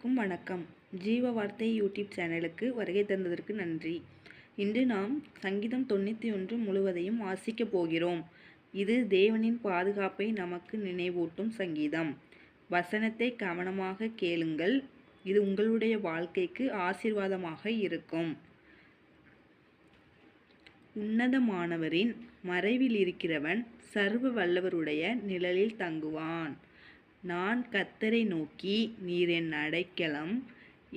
அனைவருக்கும் வணக்கம். ஜீவ வார்த்தை யூடியூப் சேனலுக்கு வருகை தந்ததற்கு நன்றி. இன்று நாம் சங்கீதம் 91 முழுவதையும் வாசிக்கப் போகிறோம். இது தேவனின் பாதுகாப்பை நமக்கு நினைவூட்டும் சங்கீதம். வசனத்தை கவனமாக கேளுங்கள். இது உங்களுடைய வாழ்க்கைக்கு ஆசீர்வாதமாக இருக்கும். உன்னதமானவரின் மறைவில் இருக்கிறவன் சர்வ வல்லவருடைய நிழலில் தங்குவான். நான் கர்த்தரை நோக்கி, நீர் என் அடைக்கலம்,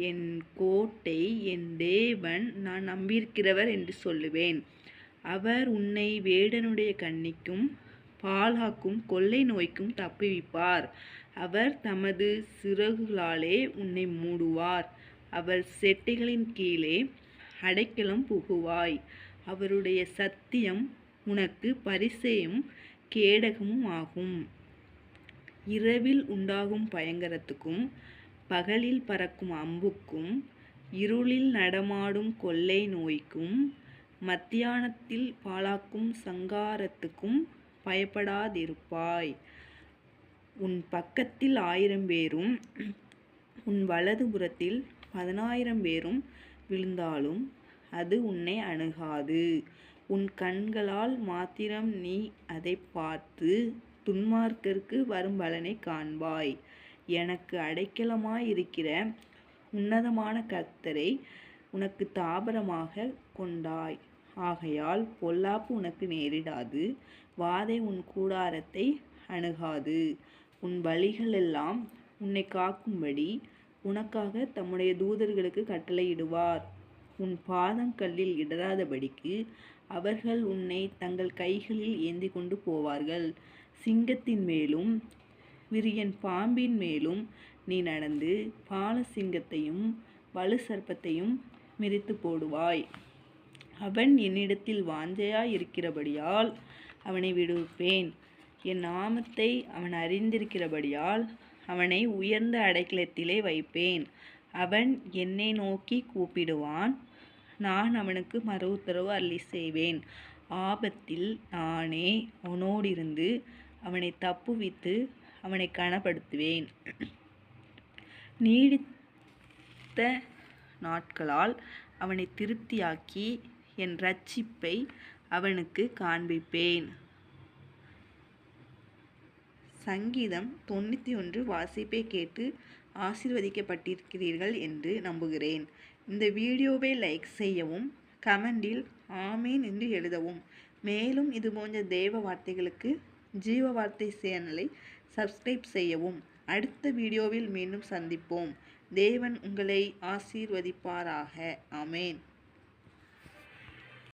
என் கோட்டை, என் தேவன், நான் நம்பியிருக்கிறவர் என்று சொல்லுவேன். அவர் உன்னை வேடனுடைய கண்ணிக்கும் பாழாக்கும் கொள்ளை நோய்க்கும் தப்புவிப்பார். அவர் தமது சிறகுகளாலே உன்னை மூடுவார். அவர் செட்டைகளின் கீழே அடைக்கலம் புகுவாய். அவருடைய சத்தியம் உனக்கு பரிசையும் கேடகமும் ஆகும். இரவில் உண்டாகும் பயங்கரத்துக்கும் பகலில் பறக்கும் அம்புக்கும் இருளில் நடமாடும் கொள்ளை நோய்க்கும் மத்தியானத்தில் பாழாக்கும் சங்காரத்துக்கும் பயப்படாதிருப்பாய். உன் பக்கத்தில் 1000 பேரும் உன் வலதுபுறத்தில் 10,000 பேரும் விழுந்தாலும் அது உன்னை அணுகாது. உன் கண்களால் மாத்திரம் நீ அதை பார்த்து துன்மார்க்கருக்கு வரும் பலனை காண்பாய். எனக்கு அடைக்கலமாயிருக்கிற உன்னதமான கர்த்தரை உனக்கு தாபரமாக கொண்டாய். ஆகையால் பொல்லாப்பு உனக்கு நேரிடாது, வாதை உன் கூடாரத்தை அணுகாது. உன் வழிகளெல்லாம் உன்னை காக்கும்படி உனக்காக தம்முடைய தூதர்களுக்கு கட்டளையிடுவார். உன் பாதம் கல்லில் இடராதபடிக்கு அவர்கள் உன்னை தங்கள் கைகளில் ஏந்தி கொண்டு போவார்கள். சிங்கத்தின் மேலும் விரியன் பாம்பின் மேலும் நீ நடந்து பால சிங்கத்தையும் வலு சர்ப்பத்தையும் மிதித்து போடுவாய். அவன் என்னிடத்தில் வாஞ்சையாய் இருக்கிறபடியால் அவனை விடுவிப்பேன். என் நாமத்தை அவன் அறிந்திருக்கிறபடியால் அவனை உயர்ந்த அடைக்கலத்திலே வைப்பேன். அவன் என்னை நோக்கி கூப்பிடுவான், நான் அவனுக்கு மறு உத்தரவு அருளி செய்வேன். ஆபத்தில் நானே அவனோடிருந்து அவனை தப்புவித்து அவனை கனப்படுத்துவேன். நீடித்த நாட்களால் அவனை திருப்தியாக்கி என் இரட்சிப்பை அவனுக்கு காண்பிப்பேன். சங்கீதம் 91 வாசிப்பை கேட்டு ஆசீர்வதிக்கப்பட்டிருக்கிறீர்கள் என்று நம்புகிறேன். இந்த வீடியோவை லைக் செய்யவும், கமெண்டில் ஆமீன் என்று எழுதவும். மேலும் இதுபோன்ற தேவ வார்த்தைகளுக்கு ஜீவ வார்த்தை சேனலை சப்ஸ்கிரைப் செய்யவும். அடுத்த வீடியோவில் மீண்டும் சந்திப்போம். தேவன் உங்களை ஆசீர்வதிப்பாராக. ஆமேன்.